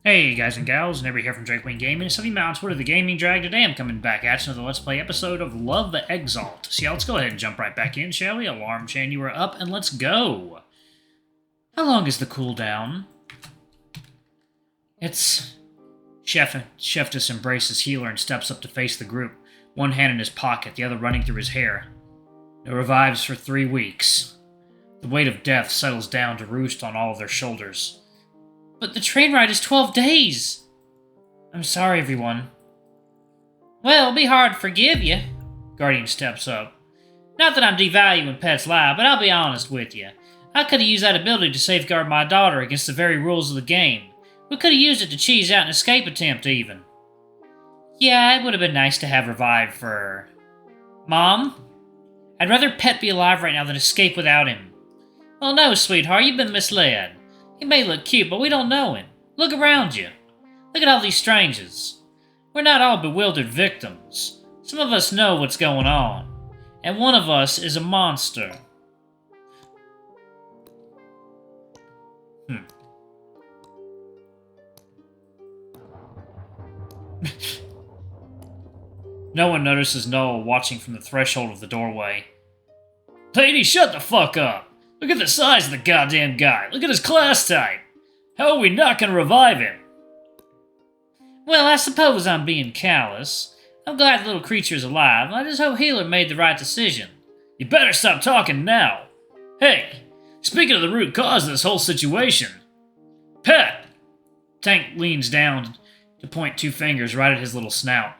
Hey guys and gals, Never here from Drakewing Gaming. It's Sunny Mounts, what are the Gaming Drag? Today I'm coming back at you with another Let's Play episode of Love the Exalt. So yeah, let's go ahead and jump right back in, shall we? Alarm chain, you are up, and let's go! How long is the cooldown? It's... Sheftus embraces Healer and steps up to face the group, one hand in his pocket, the other running through his hair. It revives for 3 weeks. The weight of death settles down to roost on all of their shoulders. But the train ride is 12 days! I'm sorry, everyone. Well, it'll be hard to forgive you. Guardian steps up. Not that I'm devaluing Pet's life, but I'll be honest with you. I could have used that ability to safeguard my daughter against the very rules of the game. We could have used it to cheese out an escape attempt, even. Yeah, it would have been nice to have revived for her. Mom? I'd rather Pet be alive right now than escape without him. Well, no, sweetheart, you've been misled. He may look cute, but we don't know him. Look around you. Look at all these strangers. We're not all bewildered victims. Some of us know what's going on. And one of us is a monster. No one notices Noah watching from the threshold of the doorway. Lady, shut the fuck up! Look at the size of the goddamn guy. Look at his class type. How are we not going to revive him? Well, I suppose I'm being callous. I'm glad the little creature's alive. I just hope Healer made the right decision. You better stop talking now. Hey, speaking of the root cause of this whole situation. Pet! Tank leans down to point 2 fingers right at his little snout.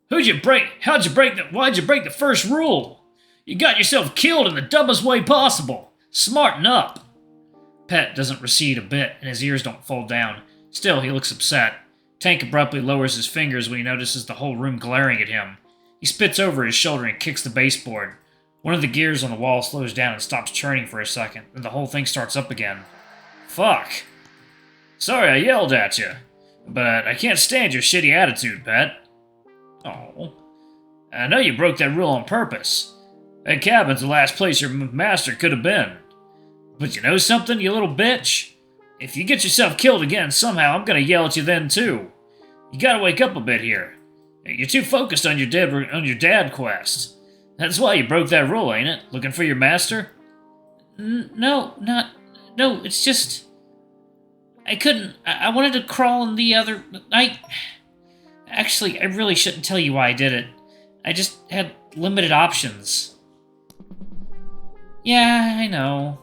Why'd you break the first rule? You got yourself killed in the dumbest way possible. Smarten up! Pet doesn't recede a bit, and his ears don't fold down. Still, he looks upset. Tank abruptly lowers his fingers when he notices the whole room glaring at him. He spits over his shoulder and kicks the baseboard. One of the gears on the wall slows down and stops churning for a second, and the whole thing starts up again. Fuck. Sorry I yelled at you, but I can't stand your shitty attitude, Pet. Oh. I know you broke that rule on purpose. That cabin's the last place your master could have been. But you know something, you little bitch? If you get yourself killed again somehow, I'm gonna yell at you then too. You gotta wake up a bit here. You're too focused on your dad quest. That's why you broke that rule, ain't it? Looking for your master? No, it's just... I couldn't... I wanted to crawl in the other... Actually, I really shouldn't tell you why I did it. I just had limited options. Yeah, I know.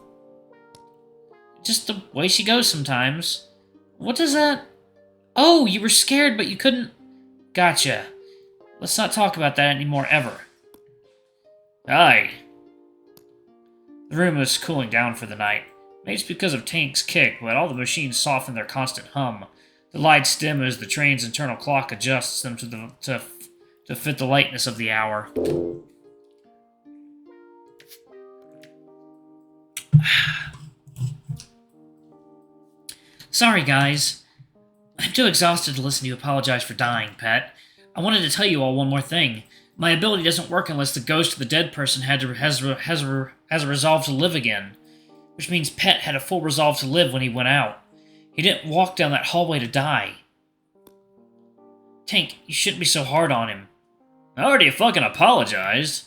Just the way she goes sometimes. What does that... Oh, you were scared, but you couldn't... Gotcha. Let's not talk about that anymore, ever. Aye. The room is cooling down for the night. Maybe it's because of Tank's kick, but all the machines soften their constant hum. The lights dim as the train's internal clock adjusts them to fit the lightness of the hour. Sorry, guys. I'm too exhausted to listen to you apologize for dying, Pet. I wanted to tell you all one more thing. My ability doesn't work unless the ghost of the dead person has a resolve to live again. Which means Pet had a full resolve to live when he went out. He didn't walk down that hallway to die. Tank, you shouldn't be so hard on him. I already fucking apologized.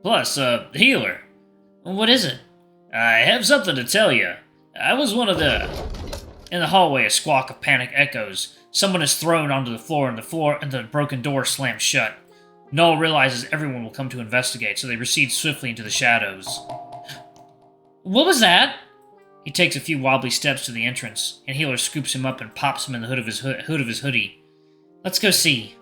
Plus, Healer. What is it? I have something to tell you. I was one of the... In the hallway, a squawk of panic echoes. Someone is thrown onto the floor, and the broken door slams shut. Noel realizes everyone will come to investigate, so they recede swiftly into the shadows. What was that? He takes a few wobbly steps to the entrance, and Healer scoops him up and pops him in the hood of his hoodie. Let's go see.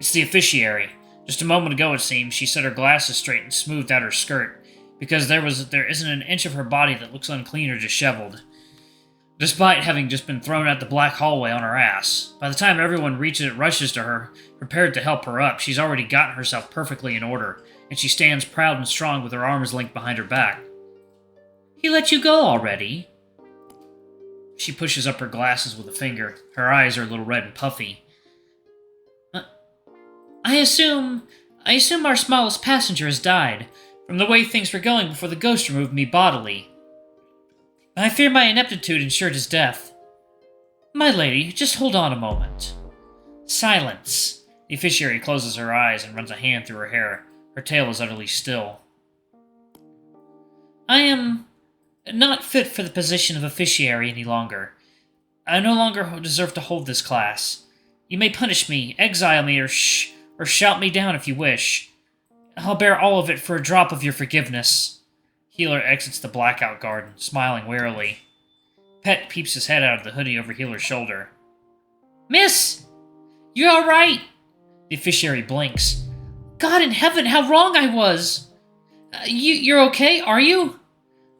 It's the Officiary. Just a moment ago, it seems, she set her glasses straight and smoothed out her skirt, because there isn't an inch of her body that looks unclean or disheveled, despite having just been thrown out the black hallway on her ass. By the time everyone rushes to her, prepared to help her up, she's already gotten herself perfectly in order, and she stands proud and strong with her arms linked behind her back. He let you go already? She pushes up her glasses with a finger. Her eyes are a little red and puffy. I assume our smallest passenger has died, from the way things were going before the ghost removed me bodily. I fear my ineptitude ensured his death. My lady, just hold on a moment. Silence. The officiary closes her eyes and runs a hand through her hair. Her tail is utterly still. I am not fit for the position of officiary any longer. I no longer deserve to hold this class. You may punish me, exile me, or shout me down if you wish. I'll bear all of it for a drop of your forgiveness. Healer exits the blackout garden, smiling wearily. Pet peeps his head out of the hoodie over Healer's shoulder. Miss! You're alright! The officiary blinks. God in heaven, how wrong I was! You're okay, are you?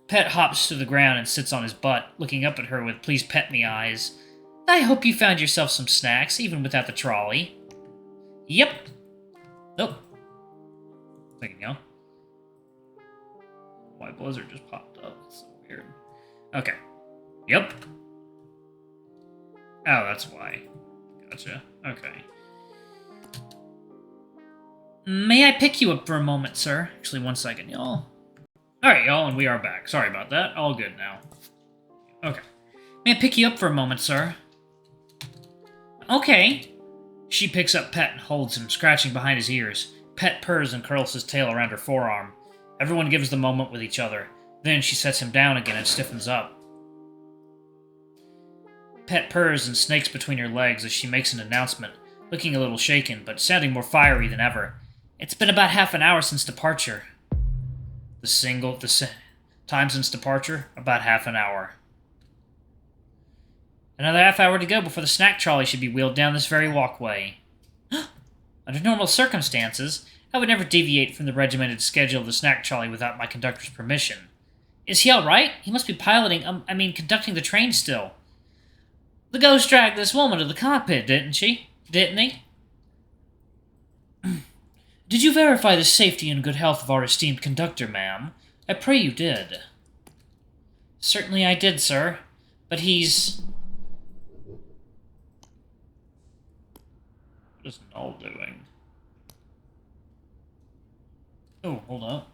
Pet hops to the ground and sits on his butt, looking up at her with please pet me eyes. I hope you found yourself some snacks, even without the trolley. Yep. Nope. There you go. Why Blizzard just popped up? It's so weird. Okay. Yep. Oh, that's why. Gotcha. Okay. May I pick you up for a moment, sir? Actually, 1 second, y'all. Alright, y'all, and we are back. Sorry about that. All good now. Okay. May I pick you up for a moment, sir? Okay. She picks up Pet and holds him, scratching behind his ears. Pet purrs and curls his tail around her forearm. Everyone gives the moment with each other. Then she sets him down again and stiffens up. Pet purrs and snakes between her legs as she makes an announcement, looking a little shaken, but sounding more fiery than ever. It's been about half an hour since departure. Time since departure? About half an hour. Another half hour to go before the snack trolley should be wheeled down this very walkway. Under normal circumstances, I would never deviate from the regimented schedule of the snack trolley without my conductor's permission. Is he alright? He must be conducting the train still. The ghost dragged this woman to the cockpit, didn't he? Did you verify the safety and good health of our esteemed conductor, ma'am? I pray you did. Certainly I did, sir. But he's... What is Null doing? Oh, hold up.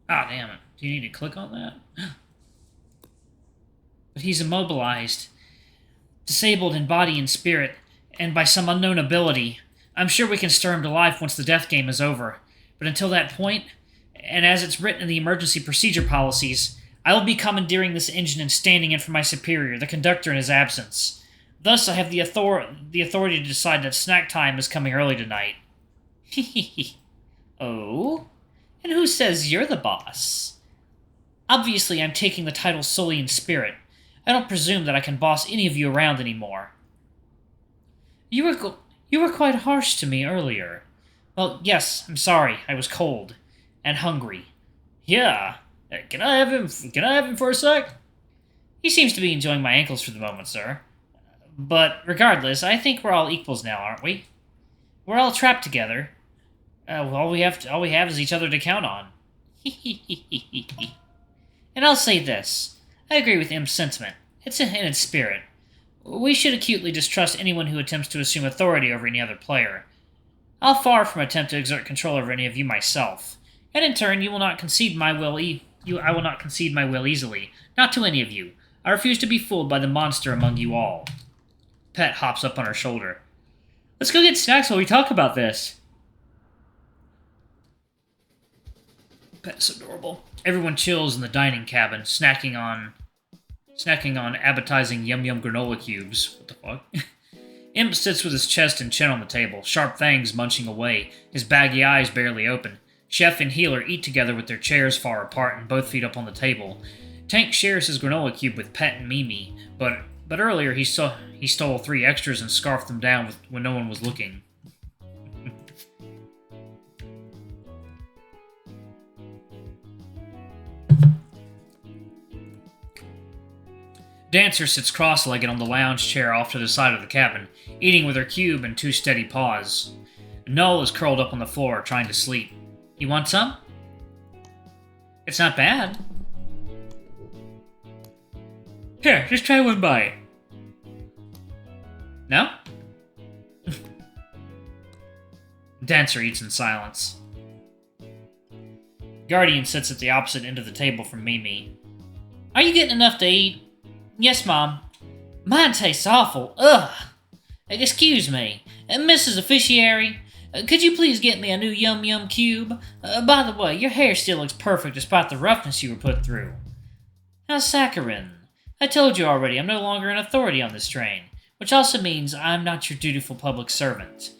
Ah, damn it. Do you need to click on that? But he's immobilized, disabled in body and spirit, and by some unknown ability. I'm sure we can stir him to life once the death game is over. But until that point, and as it's written in the emergency procedure policies, I will be commandeering this engine and standing in for my superior, the conductor, in his absence. Thus, I have the authority to decide that snack time is coming early tonight. Oh? And who says you're the boss? Obviously, I'm taking the title solely in spirit. I don't presume that I can boss any of you around anymore. You were quite harsh to me earlier. Well, yes, I'm sorry. I was cold. And hungry. Yeah. Can I have him for a sec? He seems to be enjoying my ankles for the moment, sir. But regardless, I think we're all equals now, aren't we? We're all trapped together. All we have is each other to count on. And I'll say this. I agree with Im's sentiment. It's in its spirit. We should acutely distrust anyone who attempts to assume authority over any other player. I'll far from attempt to exert control over any of you myself, and in turn, I will not concede my will easily. Not to any of you. I refuse to be fooled by the monster among you all. Pet hops up on her shoulder. Let's go get snacks while we talk about this. Pet's adorable. Everyone chills in the dining cabin, snacking on appetizing yum-yum granola cubes. What the fuck? Imp sits with his chest and chin on the table, sharp fangs munching away, his baggy eyes barely open. Chef and Healer eat together with their chairs far apart and both feet up on the table. Tank shares his granola cube with Pet and Mimi, but earlier he stole 3 extras and scarfed them down when no one was looking. Dancer sits cross-legged on the lounge chair off to the side of the cabin, eating with her cube and 2 steady paws. Null is curled up on the floor, trying to sleep. You want some? It's not bad. Here, just try one bite. No? Dancer eats in silence. Guardian sits at the opposite end of the table from Mimi. Are you getting enough to eat? Yes, Mom. Mine tastes awful. Ugh. Excuse me, Mrs. Officiary, could you please get me a new Yum Yum cube? By the way, your hair still looks perfect despite the roughness you were put through. Now, Saccharin, I told you already I'm no longer an authority on this train, which also means I'm not your dutiful public servant.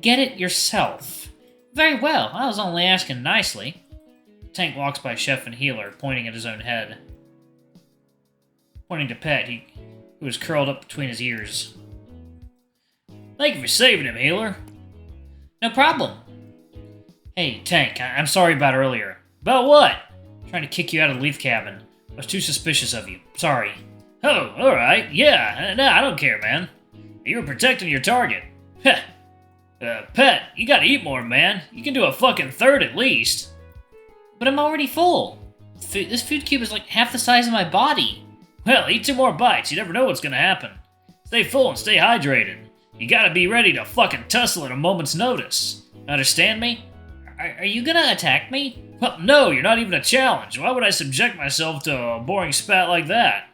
Get it yourself. Very well, I was only asking nicely. Tank walks by Chef and Healer, pointing at his own head. Pointing to Pet, who was curled up between his ears. Thank you for saving him, Healer. No problem. Hey, Tank, I'm sorry about earlier. About what? Trying to kick you out of the Leaf Cabin. I was too suspicious of you. Sorry. Oh, alright. Yeah, no, I don't care, man. You were protecting your target. Heh. Pet, you gotta eat more, man. You can do a fucking third at least. But I'm already full. This food cube is like half the size of my body. Well, eat 2 more bites. You never know what's gonna happen. Stay full and stay hydrated. You gotta be ready to fucking tussle at a moment's notice. Understand me? Are you gonna attack me? Well, no, you're not even a challenge. Why would I subject myself to a boring spat like that?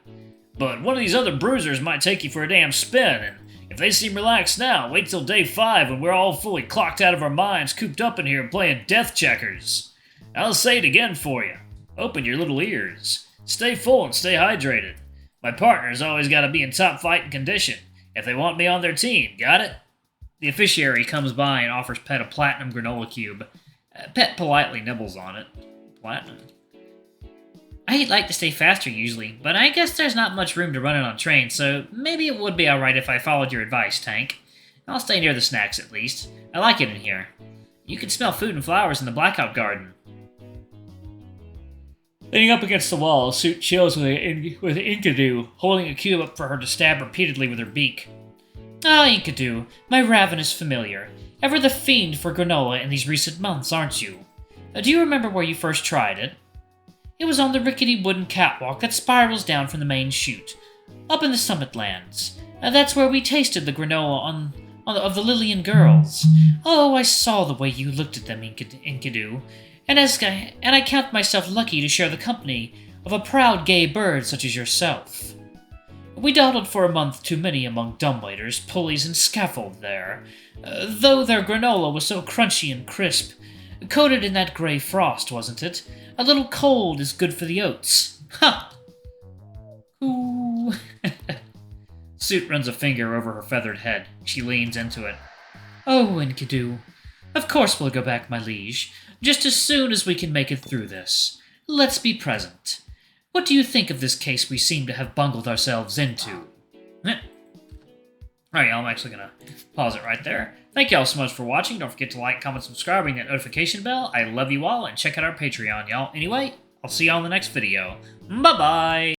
But one of these other bruisers might take you for a damn spin, and if they seem relaxed now, wait till day 5 when we're all fully clocked out of our minds, cooped up in here playing death checkers. I'll say it again for you. Open your little ears. Stay full and stay hydrated. My partner's always gotta be in top fighting condition if they want me on their team, got it? The officiary comes by and offers Pet a platinum granola cube. Pet politely nibbles on it. Platinum. I'd like to stay faster usually, but I guess there's not much room to run it on trains, so maybe it would be alright if I followed your advice, Tank. I'll stay near the snacks at least. I like it in here. You can smell food and flowers in the Blackout Garden. Leaning up against the wall, Suit chills with Enkidu, holding a cube up for her to stab repeatedly with her beak. Ah, Enkidu, my ravenous familiar. Ever the fiend for granola in these recent months, aren't you? Do you remember where you first tried it? It was on the rickety wooden catwalk that spirals down from the main chute, up in the Summit Lands. That's where we tasted the granola of the Lillian girls. Oh, I saw the way you looked at them, Enkidu. And I count myself lucky to share the company of a proud gay bird such as yourself. We dawdled for a month too many among dumbwaiters, pulleys, and scaffold there, though their granola was so crunchy and crisp. Coated in that grey frost, wasn't it? A little cold is good for the oats. Ha! Ooh. Suit runs a finger over her feathered head. She leans into it. Oh, Enkidu. Of course we'll go back, my liege. Just as soon as we can make it through this. Let's be present. What do you think of this case we seem to have bungled ourselves into? Alright, y'all, I'm actually going to pause it right there. Thank y'all so much for watching. Don't forget to like, comment, subscribe, ring that notification bell. I love you all, and check out our Patreon, y'all. Anyway, I'll see y'all in the next video. Bye-bye!